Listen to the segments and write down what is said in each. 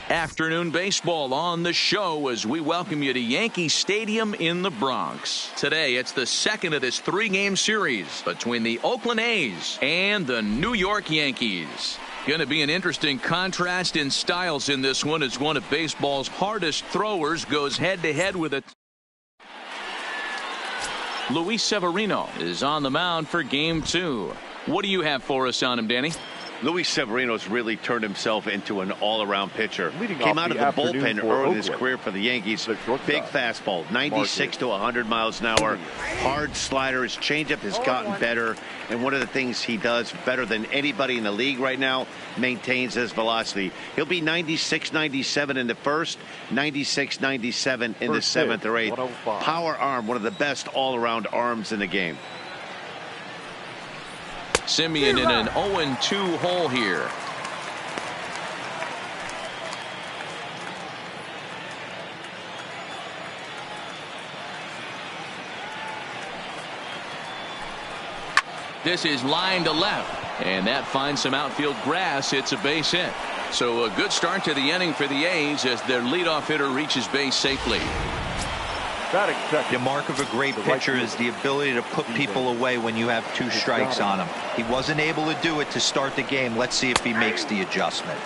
Afternoon baseball on the show as we welcome you to Yankee Stadium in the Bronx. Today, it's the second of this three-game series between the Oakland A's and the New York Yankees. Going to be an interesting contrast in styles in this one as one of baseball's hardest throwers goes head-to-head with it. Luis Severino is on the mound for Game 2. What do you have for us on him, Danny? Luis Severino's really turned himself into an all-around pitcher. Came out of the bullpen early in his career for the Yankees. Big fastball, 96 to 100 miles an hour. Hard slider. His changeup has gotten better. And one of the things he does better than anybody in the league right now, maintains his velocity. He'll be 96, 97 in the first, 96, 97 in the seventh or eighth. Power arm, one of the best all-around arms in the game. Simeon in an 0-2 hole here. This is line to left, and that finds some outfield grass. It's a base hit. So a good start to the inning for the A's as their leadoff hitter reaches base safely. The mark of a great pitcher is the ability to put people away when you have two strikes on him. He wasn't able to do it to start the game. Let's see if he makes the adjustment.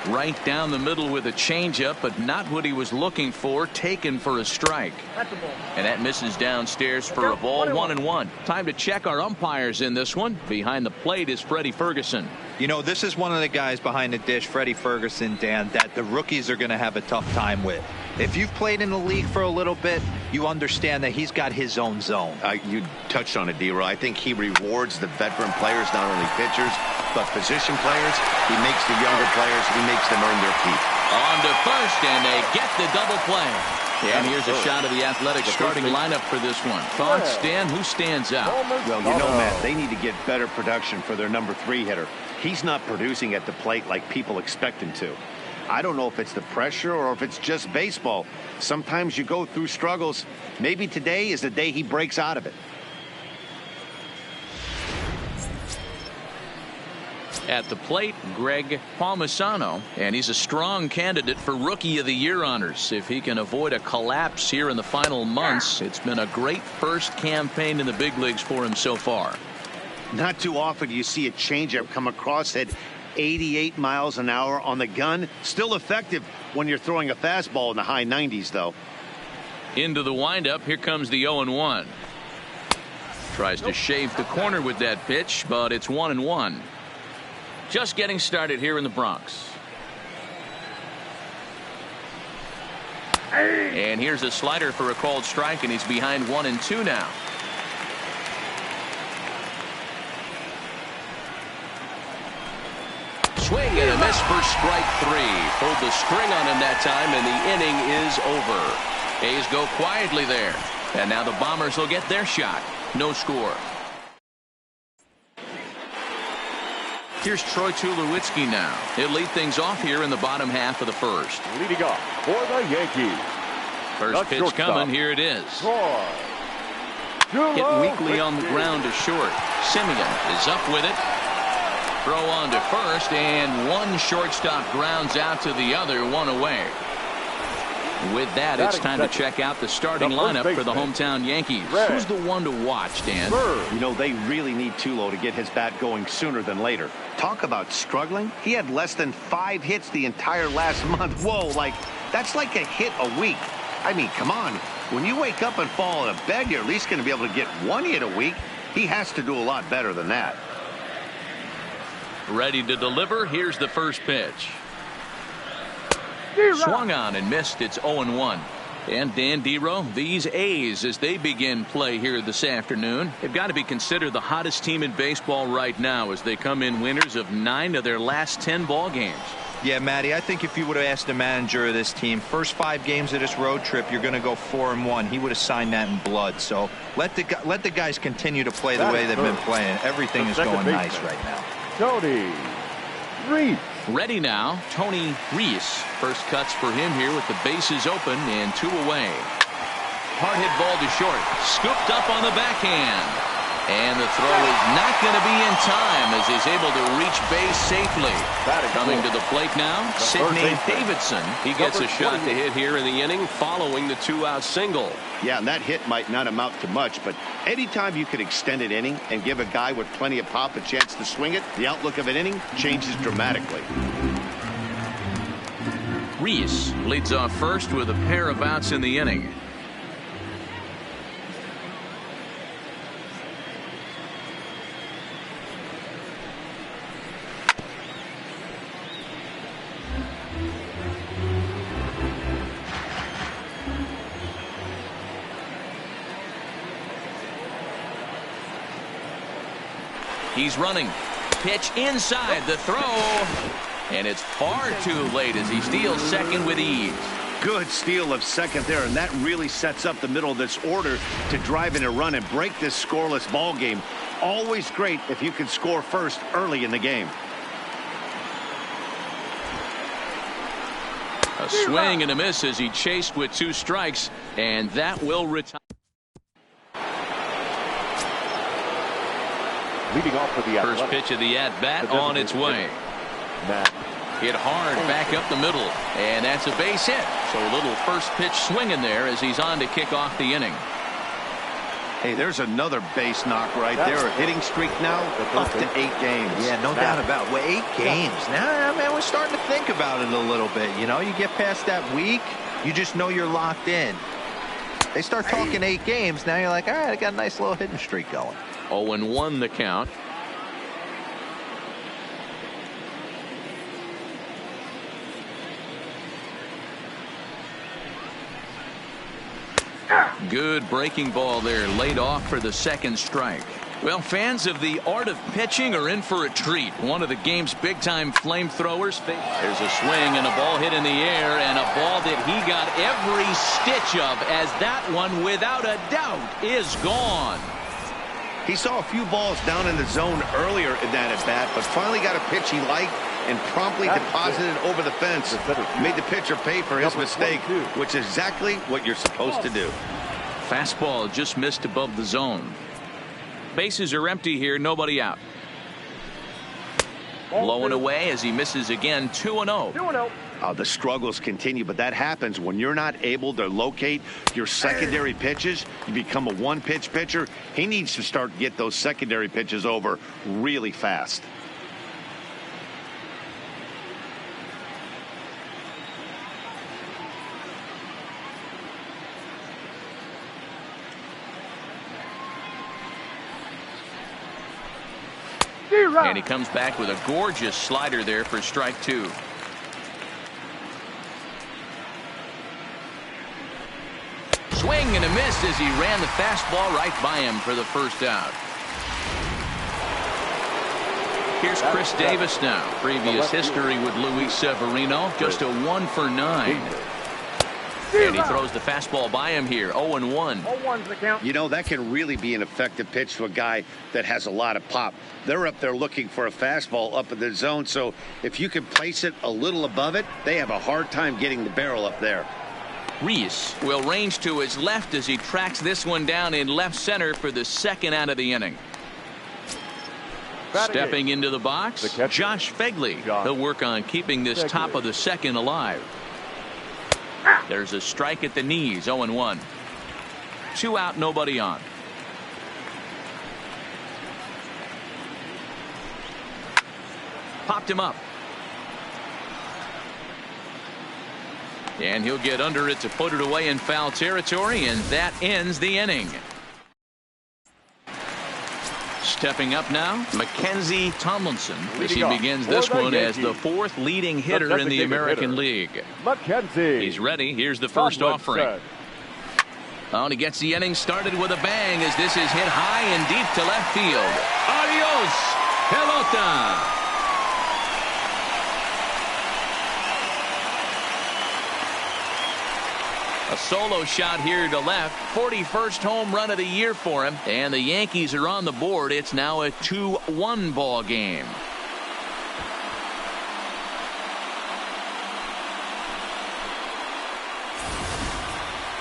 Right down the middle with a changeup, but not what he was looking for. Taken for a strike. And that misses downstairs for a ball. 1-1. Time to check our umpires in this one. Behind the plate is Freddie Ferguson. You know, this is one of the guys behind the dish, Freddie Ferguson, Dan, that the rookies are going to have a tough time with. If you've played in the league for a little bit, you understand that he's got his own zone. You touched on it, D-Roy. I think he rewards the veteran players, not only pitchers, but position players. He makes the younger players, he makes them earn their keep. On to first, and they get the double play. And here's a shot of the Athletic starting lineup for this one. Thoughts, Dan? Who stands out? Well, you know, Matt, they need to get better production for their number 3 hitter. He's not producing at the plate like people expect him to. I don't know if it's the pressure or if it's just baseball. Sometimes you go through struggles. Maybe today is the day he breaks out of it. At the plate, Greg Palmisano, and he's a strong candidate for Rookie of the Year honors. If he can avoid a collapse here in the final months, it's been a great first campaign in the big leagues for him so far. Not too often you see a changeup come across at 88 miles an hour on the gun. Still effective when you're throwing a fastball in the high 90s, though. Into the windup, here comes the 0-1. Tries to shave the corner with that pitch, but it's 1-1. Just getting started here in the Bronx. And here's a slider for a called strike, and he's behind 1-2 now. Swing and a miss for strike 3. Pulled the string on him that time, and the inning is over. A's go quietly there. And now the Bombers will get their shot. No score. Here's Troy Tulowitzki now. He'll lead things off here in the bottom half of the first. Leading off for the Yankees. First pitch coming. Here it is. Hit weakly on the ground to short. Simeon is up with it. Throw on to first, and one shortstop grounds out to the other, one away. With that, it's time to check out the starting lineup for the hometown Yankees. Who's the one to watch, Dan? You know, they really need Tulo to get his bat going sooner than later. Talk about struggling. He had less than 5 hits the entire last month. Whoa, that's like a hit a week. I mean, come on. When you wake up and fall out of bed, you're at least going to be able to get 1 hit a week. He has to do a lot better than that. Ready to deliver. Here's the first pitch. Swung on and missed. It's 0-1. And Dan Dero, these A's, as they begin play here this afternoon, have got to be considered the hottest team in baseball right now as they come in winners of 9 of their last 10 ball games. Yeah, Matty, I think if you would have asked the manager of this team, first 5 games of this road trip, you're going to go 4-1. He would have signed that in blood. So let the guys continue to play the way they've been playing. Everything is going nice right now. Tony Reese. Ready now, Tony Reese. First cuts for him here with the bases open and 2 away. Hard hit ball to short. Scooped up on the backhand. And the throw is not going to be in time as he's able to reach base safely. Coming to the plate now, Sidney Davidson. He gets a shot to hit here in the inning following the 2-out single. Yeah, and that hit might not amount to much, but anytime you can extend an inning and give a guy with plenty of pop a chance to swing it, the outlook of an inning changes dramatically. Reese leads off first with a pair of outs in the inning. He's running. Pitch inside the throw. And it's far too late as he steals second with ease. Good steal of second there, and that really sets up the middle of this order to drive in a run and break this scoreless ball game. Always great if you can score first early in the game. A swing and a miss as he chased with 2 strikes, and that will retire. Leading off for the first pitch of the at-bat on its way. Hit hard back up the middle, and that's a base hit. So a little first pitch swing in there as he's on to kick off the inning. Hey, there's another base knock right there. A hitting streak now up to 8 games. Yeah, no doubt about it. Well, 8 games. Now, man, we're starting to think about it a little bit. You know, you get past that week, you just know you're locked in. They start talking 8 games, now you're like, all right, I got a nice little hitting streak going. 0-1 the count. Good breaking ball there, laid off for the second strike. Well, fans of the art of pitching are in for a treat. One of the game's big-time flamethrowers. There's a swing and a ball hit in the air, and a ball that he got every stitch of, as that one, without a doubt, is gone. He saw a few balls down in the zone earlier in that at-bat, but finally got a pitch he liked and promptly deposited it over the fence. Made the pitcher pay for his mistake, which is exactly what you're supposed to do. Fastball just missed above the zone. Bases are empty here, nobody out. Blowing away as he misses again, 2-0. The struggles continue, but that happens when you're not able to locate your secondary pitches. You become a one-pitch pitcher. He needs to start to get those secondary pitches over really fast. And he comes back with a gorgeous slider there for strike 2. Swing and a miss as he ran the fastball right by him for the first out. Here's Chris Davis now. Previous history with Luis Severino, just a 1 for 9. And he throws the fastball by him here, 0-1. You know, that can really be an effective pitch to a guy that has a lot of pop. They're up there looking for a fastball up in the zone, so if you can place it a little above it, they have a hard time getting the barrel up there. Reese will range to his left as he tracks this one down in left center for the second out of the inning. Stepping into the box, Josh Fegley. He'll work on keeping this top of the second alive. There's a strike at the knees, 0-1. 2 out, nobody on. Popped him up. And he'll get under it to put it away in foul territory, and that ends the inning. Stepping up now, Mackenzie Tomlinson as he begins this one as the 4th leading hitter in the American League. Mackenzie. He's ready. Here's the first offering. Oh, and he gets the inning started with a bang as this is hit high and deep to left field. Adios, pelota. A solo shot here to left. 41st home run of the year for him. And the Yankees are on the board. It's now a 2-1 ball game.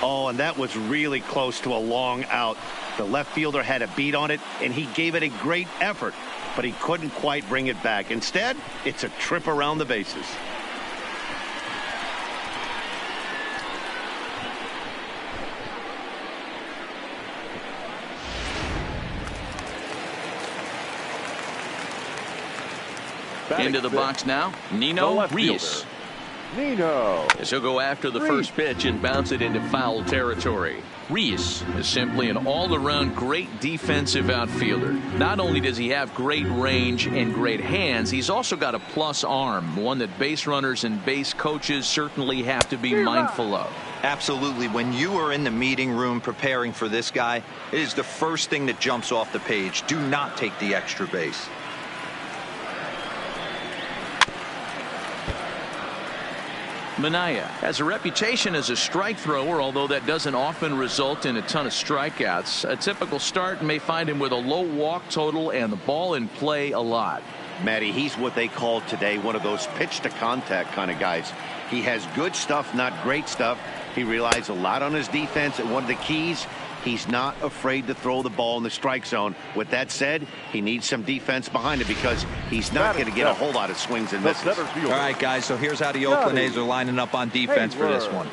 Oh, and that was really close to a long out. The left fielder had a beat on it, and he gave it a great effort, but he couldn't quite bring it back. Instead, it's a trip around the bases. Into the box now, Nino Reese. Nino. As he'll go after the first pitch and bounce it into foul territory. Reese is simply an all-around great defensive outfielder. Not only does he have great range and great hands, he's also got a plus arm, one that base runners and base coaches certainly have to be mindful of. Absolutely. When you are in the meeting room preparing for this guy, it is the first thing that jumps off the page. Do not take the extra base. Minaya has a reputation as a strike thrower, although that doesn't often result in a ton of strikeouts. A typical start may find him with a low walk total and the ball in play a lot. Matty, he's what they call today one of those pitch to contact kind of guys. He has good stuff, not great stuff. He relies a lot on his defense, and one of the keys, he's not afraid to throw the ball in the strike zone. With that said, he needs some defense behind it because he's not going to get a whole lot of swings and misses. All right, guys, so here's how the Oakland A's are lining up on defense for this one.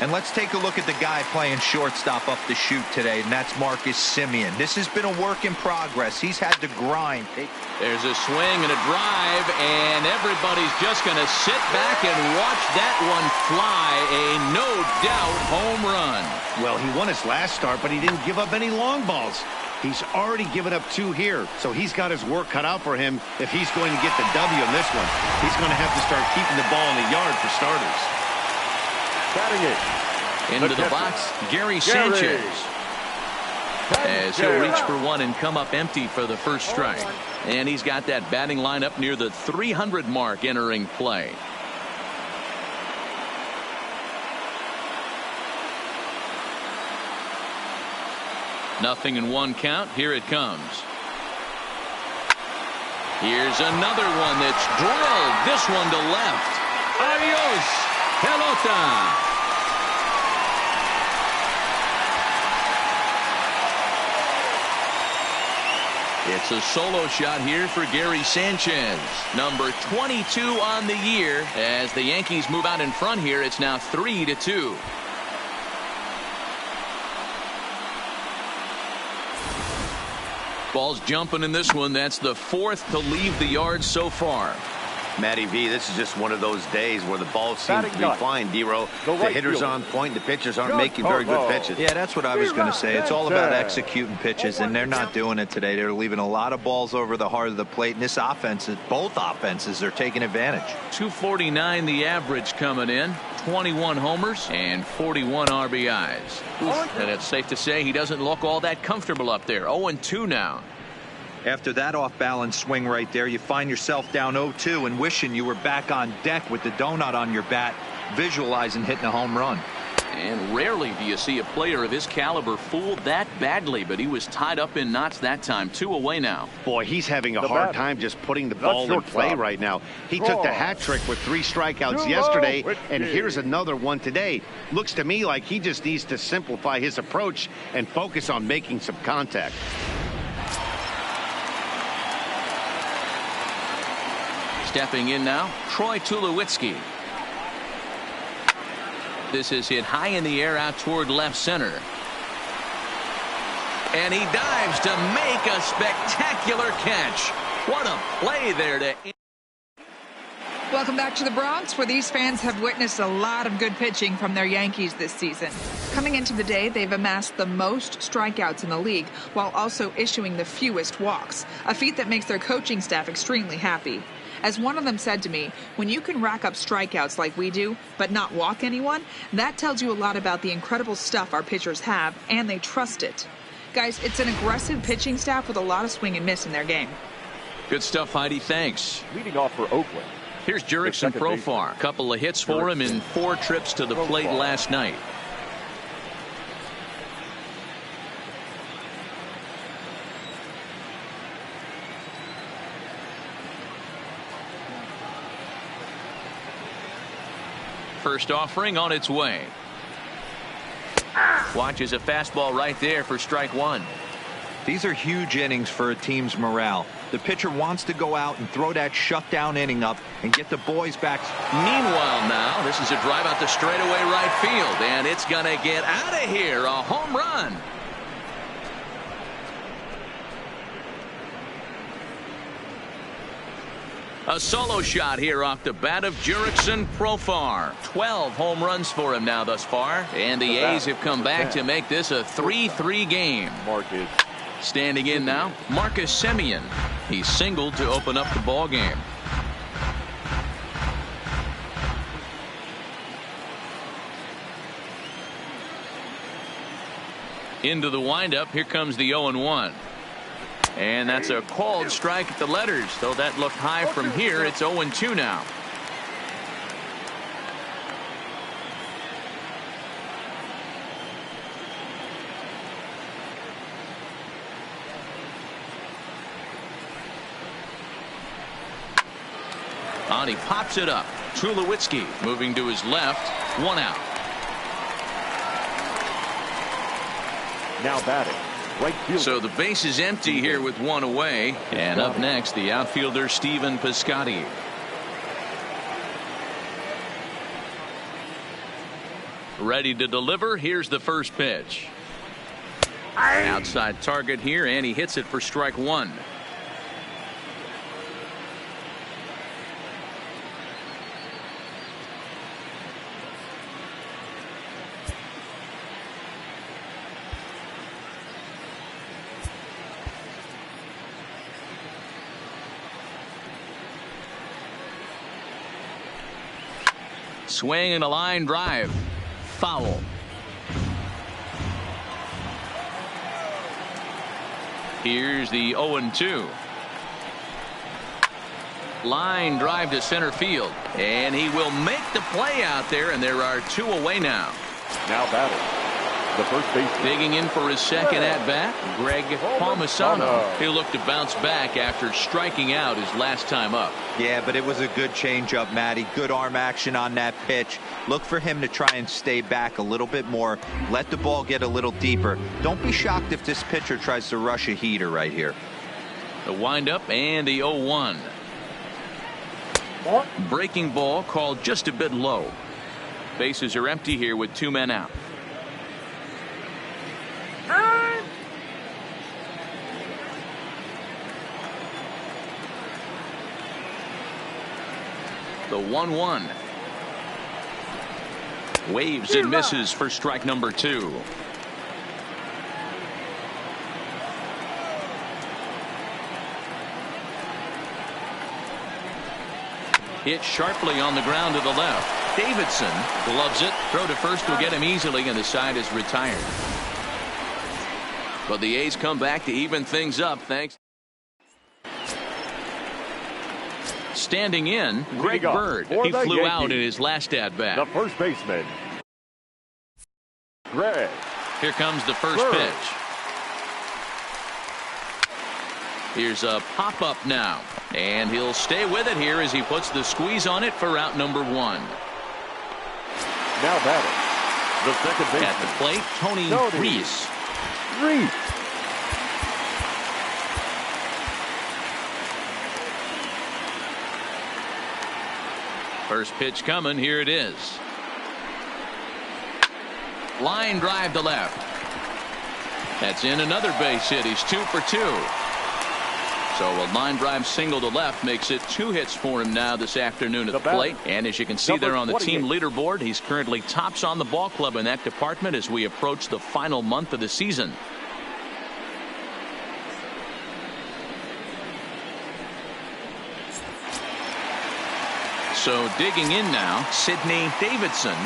And let's take a look at the guy playing shortstop up the chute today, and that's Marcus Semien. This has been a work in progress. He's had to grind. There's a swing and a drive, and everybody's just going to sit back and watch that one fly. A no-doubt home run. Well, he won his last start, but he didn't give up any long balls. He's already given up 2 here, so he's got his work cut out for him if he's going to get the W in this one. He's going to have to start keeping the ball in the yard for starters. Batting it. Into the box, Gary Sanchez. As he'll reach for one and come up empty for the first strike. And he's got that batting line up near the 300 mark entering play. Nothing in 1 count. Here it comes. Here's another one that's drilled. This one to left. Adios, pelota. It's a solo shot here for Gary Sanchez, number 22 on the year. As the Yankees move out in front here, it's now 3-2. Ball's jumping in this one. That's the 4th to leave the yard so far. Matty V, this is just one of those days where the ball seems to be flying, D-Row. The hitter's on point. The pitchers aren't making very good pitches. Yeah, that's what I was going to say. It's all about executing pitches, and they're not doing it today. They're leaving a lot of balls over the heart of the plate, and this offense, both offenses are taking advantage. 249 the average coming in. 21 homers and 41 RBIs. And it's safe to say he doesn't look all that comfortable up there. 0-2 now. After that off-balance swing right there, you find yourself down 0-2 and wishing you were back on deck with the donut on your bat, visualizing hitting a home run. And rarely do you see a player of his caliber fooled that badly, but he was tied up in knots that time. 2 away now. Boy, he's having a hard time just putting the ball in play right now. He took the hat trick with 3 strikeouts yesterday, and here's another one today. Looks to me like he just needs to simplify his approach and focus on making some contact. Stepping in now, Troy Tulowitzki. This is hit high in the air out toward left center. And he dives to make a spectacular catch. What a play there to... Welcome back to the Bronx, where these fans have witnessed a lot of good pitching from their Yankees this season. Coming into the day, they've amassed the most strikeouts in the league, while also issuing the fewest walks, a feat that makes their coaching staff extremely happy. As one of them said to me, when you can rack up strikeouts like we do, but not walk anyone, that tells you a lot about the incredible stuff our pitchers have, and they trust it. Guys, it's an aggressive pitching staff with a lot of swing and miss in their game. Good stuff, Heidi. Thanks. Leading off for Oakland. Here's Jurickson Profar. A couple of hits for him in 4 trips to the plate last night. First offering on its way. Watches a fastball right there for strike 1. These are huge innings for a team's morale. The pitcher wants to go out and throw that shutdown inning up and get the boys back. Meanwhile now, this is a drive out the straightaway right field, and it's going to get out of here. A home run. A solo shot here off the bat of Jurickson Profar. 12 home runs for him now thus far, and the A's have come back to make this a 3-3 game. Standing in now, Marcus Semien. He singled to open up the ball game. Into the windup, here comes the 0-1. And that's a called strike at the letters. Though that looked high from here, it's 0-2 now. On he pops it up. Tulowitzki moving to his left. 1 out. Now batting. Right field. So the base is empty here with 1 away. And up next, the outfielder Stephen Piscotty. Ready to deliver. Here's the first pitch. Outside target here, and he hits it for strike 1. Swing and a line drive. Foul. Here's the 0-2. Line drive to center field. And he will make the play out there, and there are 2 away now. Now batting. The first baseman. Digging in for his second at-bat, Greg Palmisano. He'll look to bounce back after striking out his last time up. Yeah, but it was a good changeup, Matty. Good arm action on that pitch. Look for him to try and stay back a little bit more. Let the ball get a little deeper. Don't be shocked if this pitcher tries to rush a heater right here. The windup and the 0-1. Breaking ball called just a bit low. Bases are empty here with 2 men out. The 1-1. Waves and misses for strike number 2. Hit sharply on the ground to the left. Davidson gloves it. Throw to first will get him easily, and the side is retired. But the A's come back to even things up thanks. Standing in, Greg Bird. He flew out in his last at-bat. The first baseman, Greg. Here comes the first pitch. Here's a pop-up now. And he'll stay with it here as he puts the squeeze on it for out number 1. Now batting. The second baseman. At the plate, Tony Reese. First pitch coming. Here it is. Line drive to left. That's in another base hit. He's 2 for 2. So a line drive single to left makes it 2 hits for him now this afternoon at the plate. And as you can see there on the team leaderboard, he's currently tops on the ball club in that department as we approach the final month of the season. So digging in now, Sidney Davidson.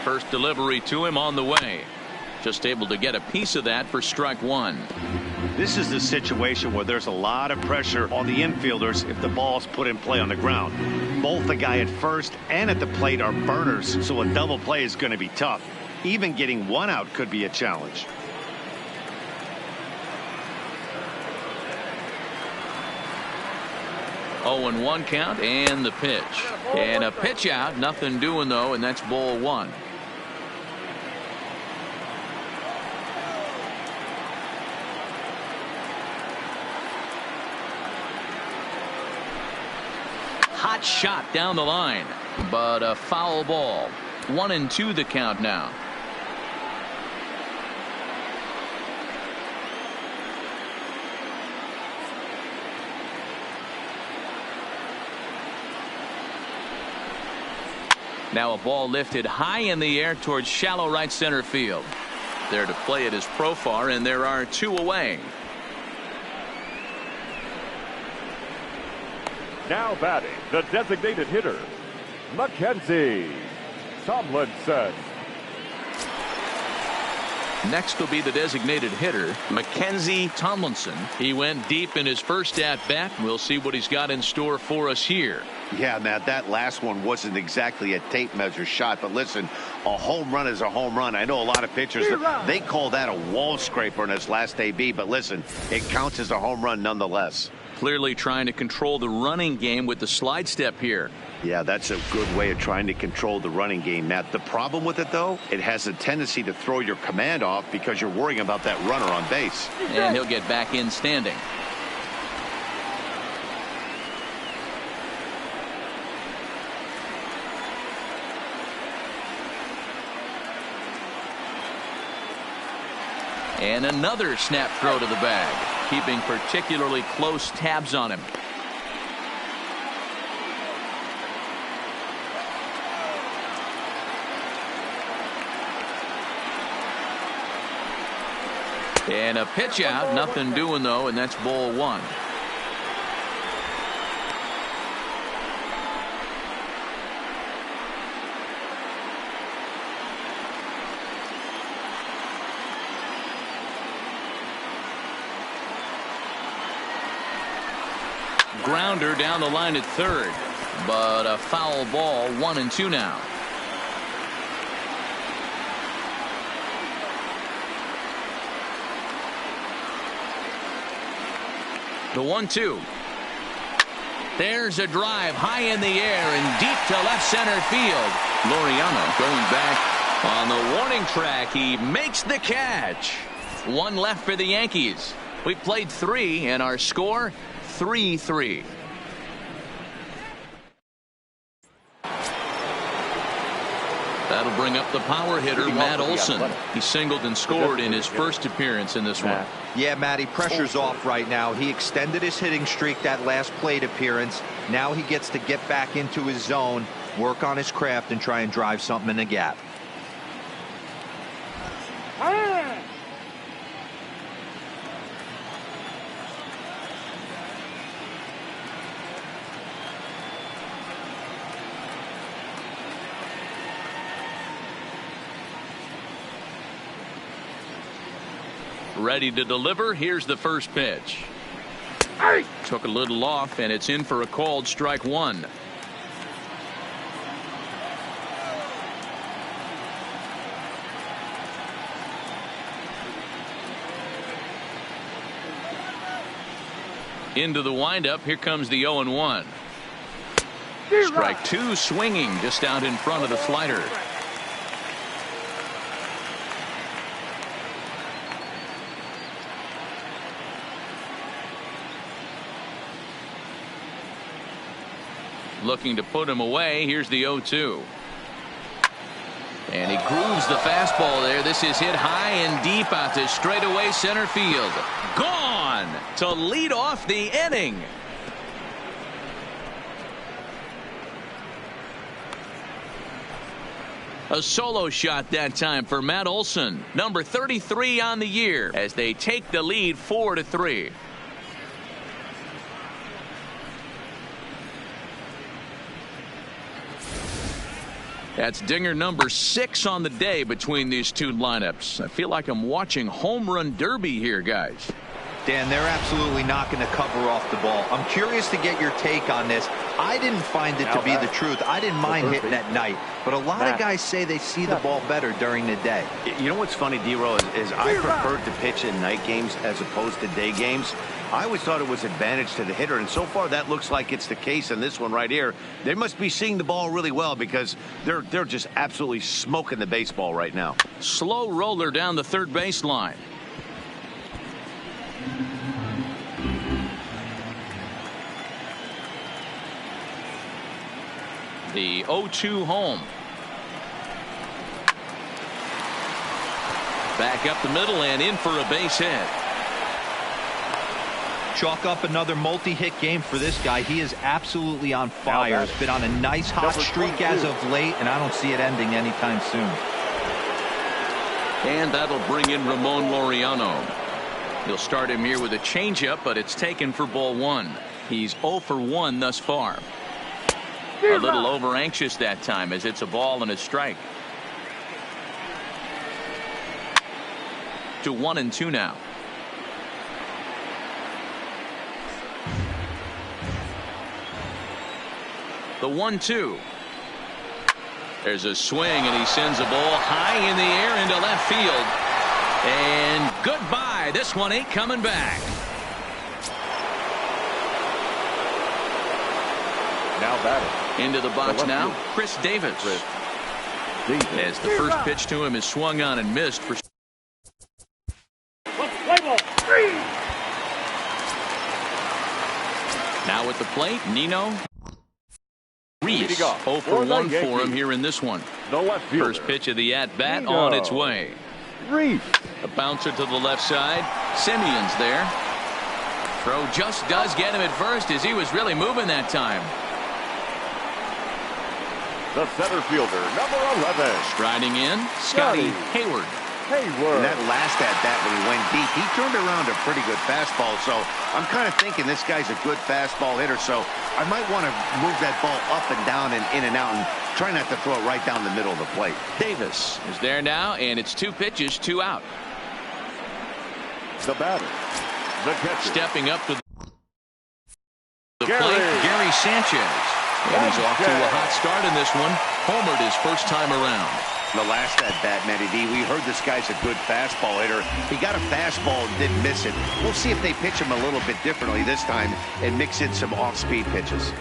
First delivery to him on the way. Just able to get a piece of that for strike 1. This is the situation where there's a lot of pressure on the infielders if the ball's put in play on the ground. Both the guy at first and at the plate are burners, so a double play is going to be tough. Even getting 1 out could be a challenge. Oh, and 1 count and the pitch. And a pitch out. Nothing doing, though, and that's ball 1. hot shot down the line, but a foul ball. 1-2 the count now. Now a ball lifted high in the air towards shallow right center field. There to play it is Profar, and there are 2 away. Now batting, the designated hitter, Mackenzie Tomlinson. Next will be the designated hitter, Mackenzie Tomlinson. He went deep in his first at-bat. We'll see what he's got in store for us here. Yeah, Matt, that last one wasn't exactly a tape measure shot, but listen, a home run is a home run. I know a lot of pitchers, they call that a wall scraper in his last AB, but listen, it counts as a home run nonetheless. Clearly trying to control the running game with the slide step here. Yeah, that's a good way of trying to control the running game, Matt. The problem with it, though, it has a tendency to throw your command off because you're worrying about that runner on base. And he'll get back in standing. And another snap throw to the bag, keeping particularly close tabs on him. And a pitch out, nothing doing though, and that's ball 1. Grounder down the line at third, but a foul ball. 1-2 now. The 1-2. There's a drive high in the air and deep to left center field. Loriano going back on the warning track. He makes the catch. 1 left for the Yankees. We played 3 and our score 3-3. That'll bring up the power hitter, Matt Olson. He singled and scored in his first appearance in this one. Yeah, Matty, pressure's off right now. He extended his hitting streak that last plate appearance. Now he gets to get back into his zone, work on his craft, and try and drive something in the gap. Ready to deliver. Here's the first pitch. Took a little off, and it's in for a called strike 1. Into the windup. Here comes the 0-1. Strike 2 swinging just out in front of the slider. Looking to put him away. Here's the 0-2. And he grooves the fastball there. This is hit high and deep out to straightaway center field. Gone to lead off the inning. A solo shot that time for Matt Olson, number 33 on the year, as they take the lead 4-3. That's dinger number 6 on the day between these two lineups. I feel like I'm watching home run derby here, guys. Dan, they're absolutely not going to cover off the ball. I'm curious to get your take on this. I didn't find it to be the truth. I didn't mind hitting at night, but a lot of guys say they see the ball better during the day. You know what's funny, D-Row, is I preferred to pitch in night games as opposed to day games. I always thought it was advantage to the hitter, and so far that looks like it's the case in this one right here. They must be seeing the ball really well because they're just absolutely smoking the baseball right now. Slow roller down the third baseline. The 0-2 home. Back up the middle and in for a base hit. Chalk up another multi-hit game for this guy. He is absolutely on fire. He's been on a nice hot streak as of late, and I don't see it ending anytime soon. And that'll bring in Ramon Laureano. He'll start him here with a changeup, but it's taken for ball 1. He's 0 for 1 thus far. A little over anxious that time as it's a ball and a strike. To 1-2 now. The 1-2. There's a swing and he sends a ball high in the air into left field. And goodbye. This one ain't coming back. Now batting. Into the box now, Chris Davis. As the first pitch to him is swung on and missed for. Now at the plate, Nino Reese. 0 for 1 for him here in this one. First pitch of the at-bat on its way. Reese. A bouncer to the left side. Simeon's there. Throw just does get him at first as he was really moving that time. The center fielder, number 11. Striding in, Scotty Hayward. In that last at-bat when he went deep, he turned around a pretty good fastball. So I'm kind of thinking this guy's a good fastball hitter. So I might want to move that ball up and down and in and out and try not to throw it right down the middle of the plate. Davis is there now, and it's 2 pitches, 2 out. The batter, the catcher. Stepping up to the plate, Gary Sanchez. And he's off to a hot start in this one. Homered his first time around. The last at-bat, MLBThe, we heard this guy's a good fastball hitter. He got a fastball and didn't miss it. We'll see if they pitch him a little bit differently this time and mix in some off-speed pitches.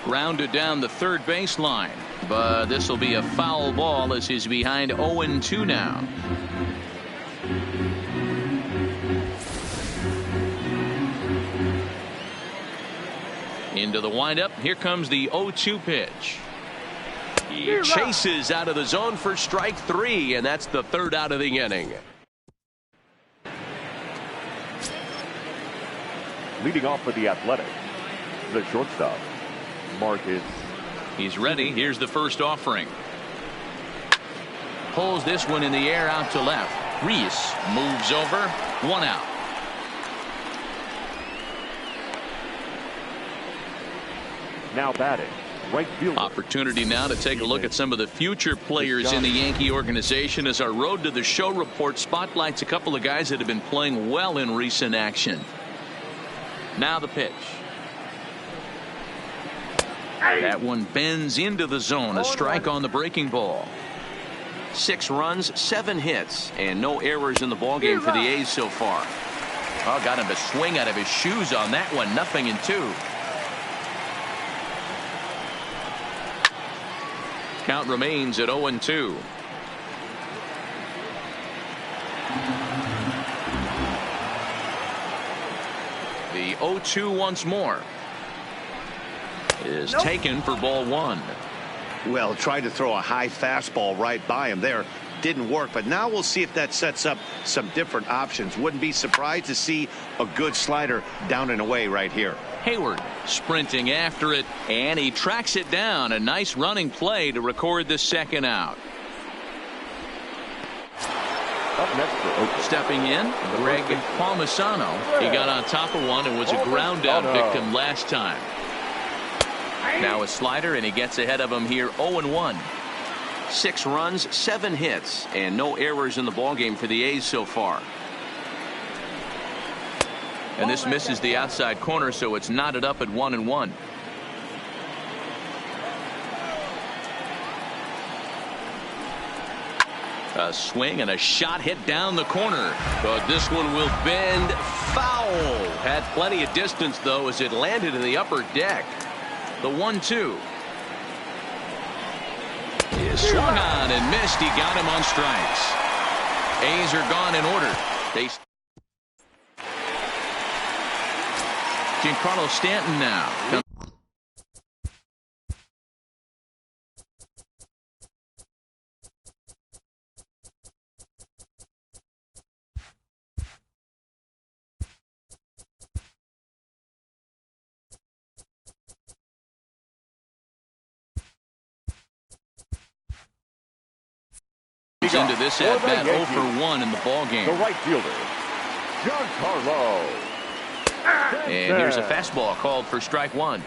Rounded down the third baseline. But this will be a foul ball as he's behind 0-2 now. Into the windup. Here comes the 0-2 pitch. He chases out of the zone for strike 3, and that's the 3rd out of the inning. Leading off for the Athletics, the shortstop, Marcus. He's ready. Here's the first offering. Pulls this one in the air out to left. Reese moves over. 1 out. Now batting, right fielder. Opportunity now to take a look at some of the future players in the Yankee organization as our Road to the Show report spotlights a couple of guys that have been playing well in recent action. Now the pitch. That one bends into the zone. A strike on the breaking ball. 6 runs, 7 hits, and no errors in the ballgame for the A's so far. Oh, got him to swing out of his shoes on that one. 0-2. Count remains at 0-2. The 0-2 once more is taken for ball 1. Well, tried to throw a high fastball right by him there. Didn't work, but now we'll see if that sets up some different options. Wouldn't be surprised to see a good slider down and away right here. Hayward sprinting after it, and he tracks it down. A nice running play to record the 2nd out. Up next for Oakland. Stepping in, Greg Palmisano. He got on top of one and was a ground out victim last time. Now a slider, and he gets ahead of him here. 0-1. 6 runs, 7 hits, and no errors in the ballgame for the A's so far. And this misses the outside corner, so it's knotted up at 1-1. A swing and a shot hit down the corner, but this one will bend foul. Had plenty of distance, though, as it landed in the upper deck. The 1-2 is swung on and missed. He got him on strikes. A's are gone in order. Giancarlo Stanton now. Into this at bat 0 for 1 in the ball game. The right fielder, Giancarlo. And here's a fastball called for strike 1.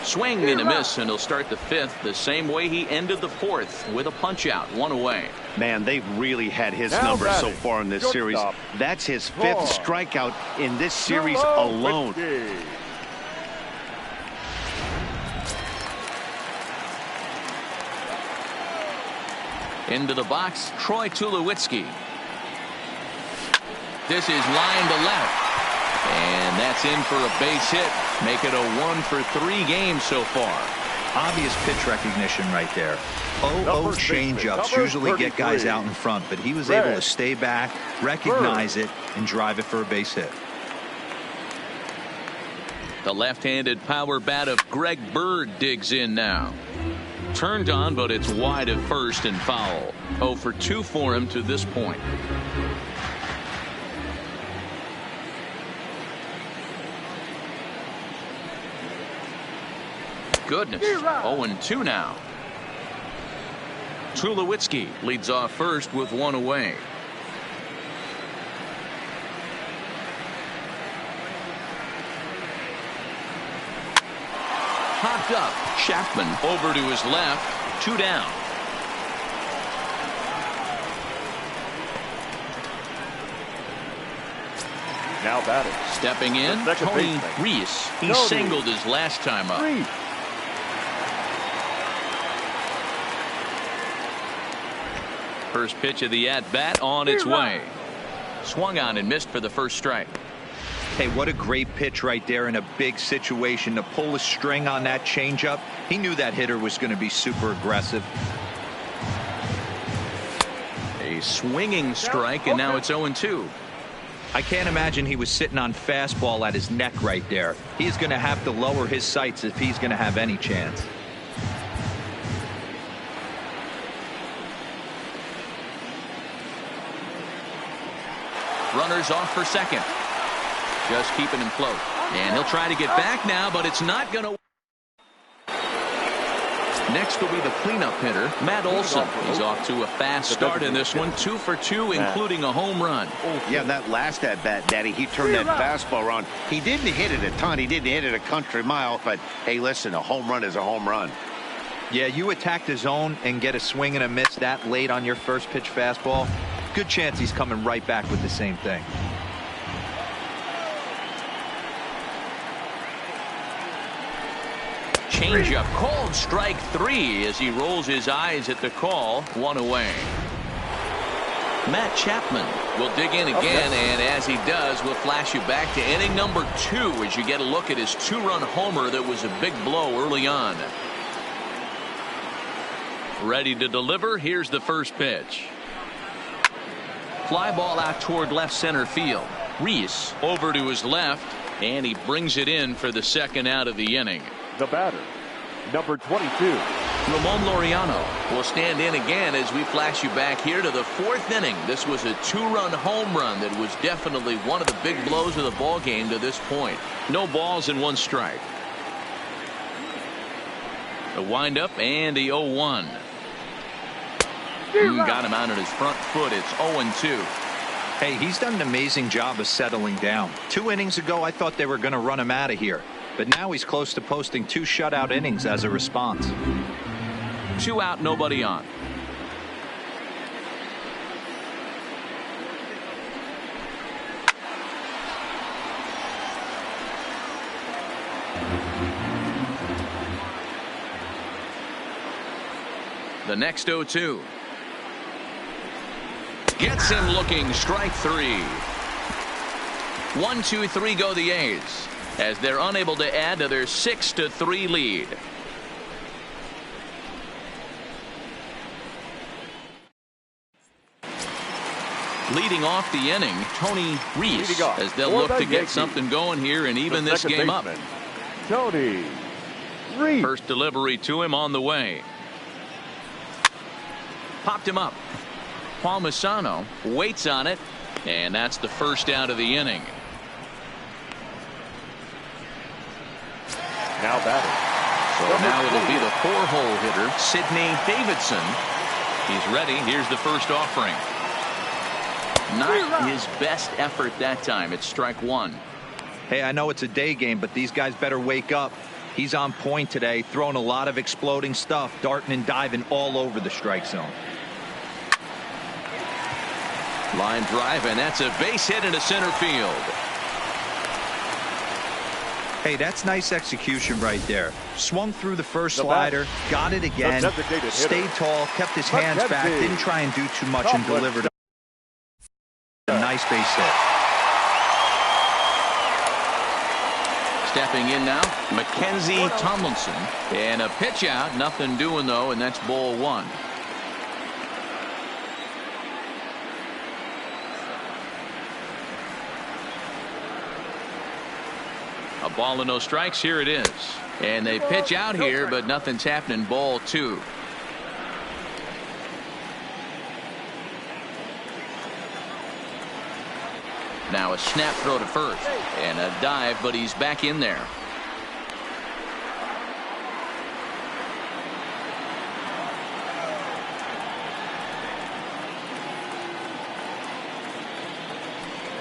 Swing and a miss, and he'll start the 5th the same way he ended the 4th with a punch out, 1 away. Man, they've really had his number so far in this series. That's his 5th strikeout in this series alone. Into the box, Troy Tulowitzki. This is line to left. And that's in for a base hit. Make it a 1 for 3 games so far. Obvious pitch recognition right there. 0-0 changeups usually get guys out in front, but he was able to stay back, recognize it, and drive it for a base hit. The left-handed power bat of Greg Bird digs in now. Turned on, but it's wide at first and foul. 0 for 2 for him to this point. Goodness. 0-2 now. Tulowitzki leads off first with 1 away. Popped up. Chapman over to his left. 2 down. Now batting. Stepping in, Tony Reese. He singled his last time up. First pitch of the at-bat on its way. Swung on and missed for the first strike. Hey, what a great pitch right there in a big situation to pull a string on that changeup. He knew that hitter was going to be super aggressive. A swinging strike, and now it's 0-2. I can't imagine he was sitting on fastball at his neck right there. He's going to have to lower his sights if he's going to have any chance. Runners off for second. Just keeping him close. And he'll try to get back now, but it's not going to. Next will be the cleanup hitter, Matt Olson. He's off to a fast start in this one. 2 for 2, including a home run. Yeah, that last at-bat, Daddy, he turned that fastball around. He didn't hit it a ton. He didn't hit it a country mile. But, hey, listen, a home run is a home run. Yeah, you attack the zone and get a swing and a miss that late on your first pitch fastball. Good chance he's coming right back with the same thing. Changeup called strike 3 as he rolls his eyes at the call. 1 away. Matt Chapman will dig in again, and as he does, we'll flash you back to inning number 2 as you get a look at his 2-run homer that was a big blow early on. Ready to deliver. Here's the first pitch. Fly ball out toward left center field. Reese over to his left, and he brings it in for the second out of the inning. The batter, number 22. Ramon Laureano will stand in again as we flash you back here to the 4th inning. This was a 2-run home run that was definitely one of the big blows of the ball game to this point. No balls and 1 strike. The windup and the 0-1. Got him out on his front foot. It's 0-2. Hey, he's done an amazing job of settling down. 2 innings ago, I thought they were going to run him out of here. But now he's close to posting 2 shutout innings as a response. 2 out, nobody on. The next 0-2. Gets him looking. Strike three. 1-2-3 go the A's as they're unable to add to their 6-3 lead. Leading off the inning, Tony Reese, as they'll look to get something going here and even this game up. Tony Reese. First delivery to him on the way. Popped him up. Palmisano waits on it, and that's the first out of the inning. Now batting. So now it'll be the 4-hole hitter, Sidney Davidson. He's ready. Here's the first offering. Not his best effort that time. It's strike one. Hey, I know it's a day game, but these guys better wake up. He's on point today, throwing a lot of exploding stuff, darting and diving all over the strike zone. Line drive, and that's a base hit into center field. Hey, that's nice execution right there. Swung through the first slider, got it again, stayed tall, kept his hands back, didn't try and do too much, and delivered a nice base hit. Stepping in now, Mackenzie Tomlinson. And a pitch out, nothing doing though, and that's ball one. A ball and no strikes. Here it is. And they pitch out here, but nothing's happening. Ball two. Now a snap throw to first. And a dive, but he's back in there.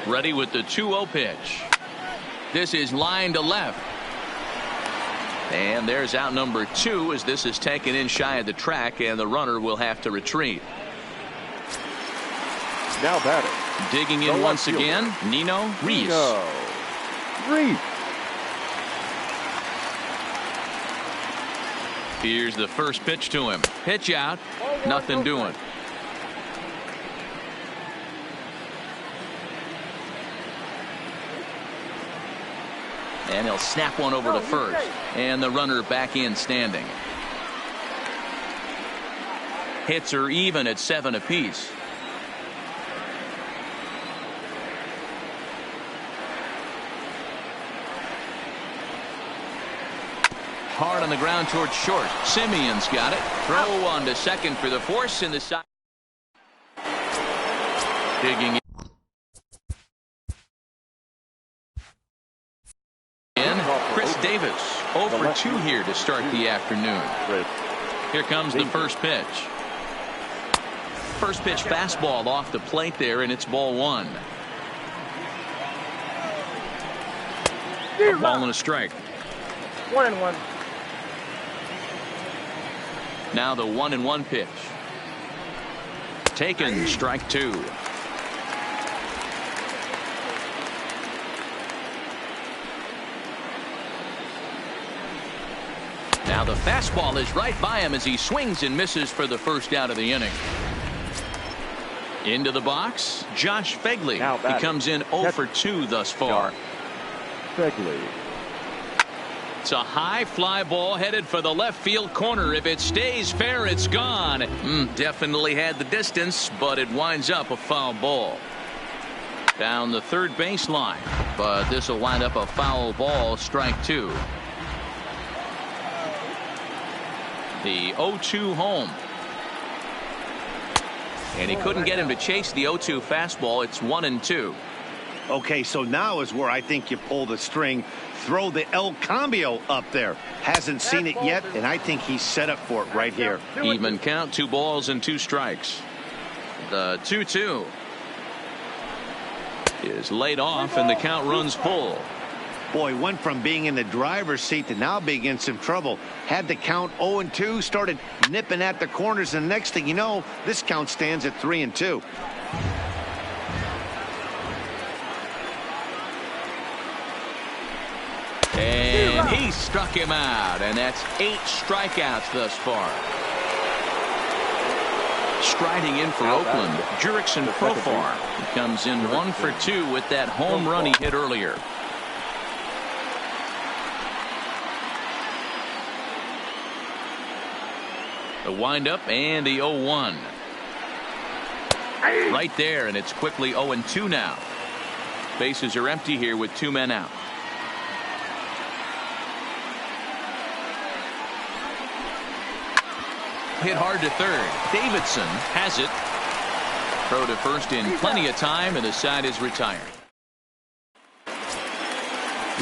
Ready with the 2-0 pitch. This is line to left. And there's out number 2 as this is taken in shy of the track, and the runner will have to retreat. Now batting. Digging in once again, Nino Reese. Here's the first pitch to him. Pitch out. Nothing doing. And he'll snap one over to first. And the runner back in standing. Hits are even at 7 apiece. Hard on the ground towards short. Simeon's got it. Throw on to second for the force in the side. Digging in. Chris Davis 0 for 2 here to start the afternoon. Here comes the first pitch. First pitch fastball off the plate there, and it's ball one. A ball and a strike. 1-1. Now the 1-1 pitch. Taken, strike 2. Now the fastball is right by him as he swings and misses for the first out of the inning. Into the box, Josh Phegley. He comes in 0 for 2 thus far. Phegley. It's a high fly ball headed for the left field corner. If it stays fair, it's gone. Definitely had the distance, but it winds up a foul ball. Down the third baseline, but this will wind up a foul ball, strike 2. The 0-2 home. And he couldn't get him to chase the 0-2 fastball. It's 1-2. Okay, so now is where I think you pull the string. Throw the El Cambio up there. Hasn't seen it yet, and I think he's set up for it right here. Even count, 2 balls and 2 strikes. The 2-2 is laid off, and the count runs full. Boy, went from being in the driver's seat to now being in some trouble. Had the count 0-2, started nipping at the corners, and the next thing you know, this count stands at 3-2. And he struck him out, and that's 8 strikeouts thus far. Striding in for Oakland, Jurickson Profar. He comes in 1 for 2 with that home run he hit earlier. The windup and the 0-1. Right there, and it's quickly 0-2 now. Bases are empty here with 2 men out. Hit hard to third. Davidson has it. Throw to first in plenty of time, and the side is retired.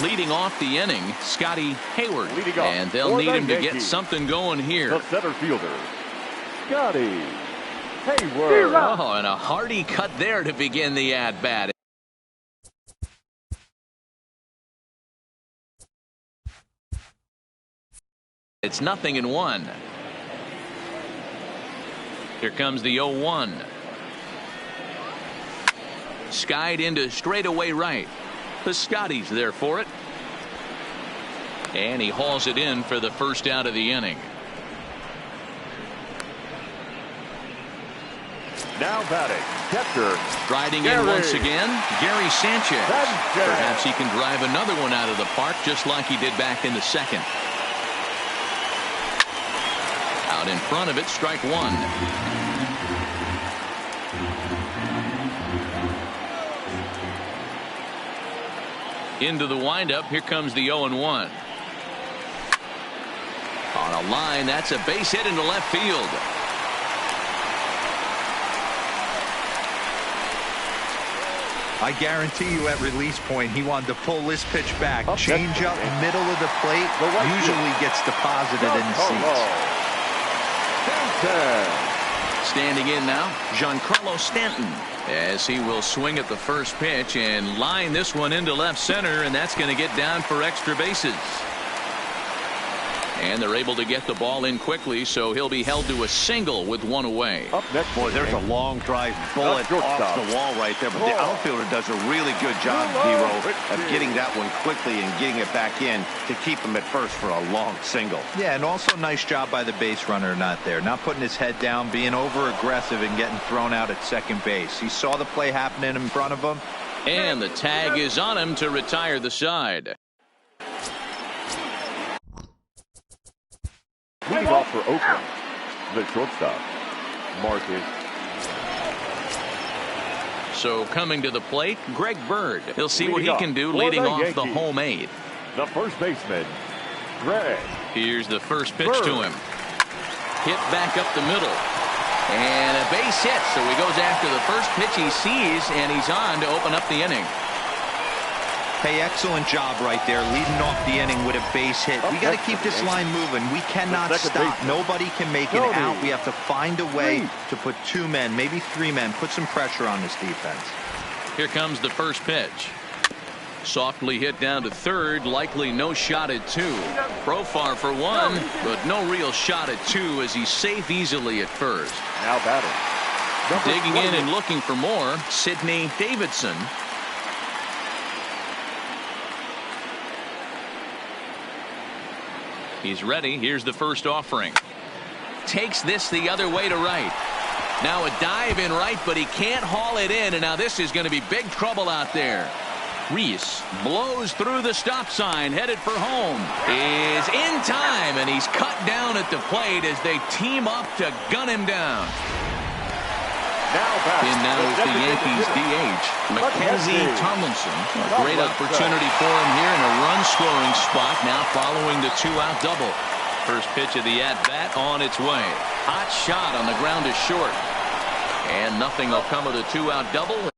Leading off the inning, Scotty Hayward. And they'll need him to get something going here. The center fielder, Scotty Hayward. Oh, and a hearty cut there to begin the at-bat. It's 0-1. Here comes the 0-1. Skied into straightaway right. Piscotty's there for it. And he hauls it in for the first out of the inning. Now batting, catcher. Striding in once again, Gary Sanchez. Perhaps he can drive another one out of the park just like he did back in the second. Out in front of it, strike 1. Into the windup, here comes the 0-1. On a line, that's a base hit into left field. I guarantee you at release point he wanted to pull this pitch back. Change up middle of the plate usually gets deposited in the seats. Standing in now, Giancarlo Stanton, as he will swing at the first pitch and line this one into left center, and that's going to get down for extra bases. And they're able to get the ball in quickly, so he'll be held to a single with 1 away. Up next, boy, there's a long drive bullet off the wall right there, but the outfielder does a really good job, Hero, of getting that one quickly and getting it back in to keep him at first for a long single. Yeah, and also nice job by the base runner not there, not putting his head down, being over aggressive and getting thrown out at second base. He saw the play happening in front of him. And the tag is on him to retire the side. Leading off for Oakland, the shortstop, Marcus. So coming to the plate, Greg Bird. He'll see what he can do leading off the home 8. The first baseman, Greg. Here's the first pitch to him. Hit back up the middle. And a base hit, so he goes after the first pitch he sees, and he's on to open up the inning. Hey, excellent job right there, leading off the inning with a base hit. We got to keep this line moving. We cannot stop. Nobody can make it out. We have to find a way to put 2 men, maybe 3 men, put some pressure on this defense. Here comes the first pitch. Softly hit down to third, likely no shot at 2. Profar for 1, but no real shot at 2 as he's safe easily at first. Now batting. Digging in and looking for more, Sidney Davidson. He's ready. Here's the first offering. Takes this the other way to right. Now a dive in right, but he can't haul it in, and now this is going to be big trouble out there. Reese blows through the stop sign, headed for home. Is in time, and he's cut down at the plate as they team up to gun him down. In now is the Yankees DH, Mackenzie Tomlinson. A great opportunity for him here in a run-scoring spot now following the 2-out double. First pitch of the at-bat on its way. Hot shot on the ground to short. And nothing will come of the 2-out double.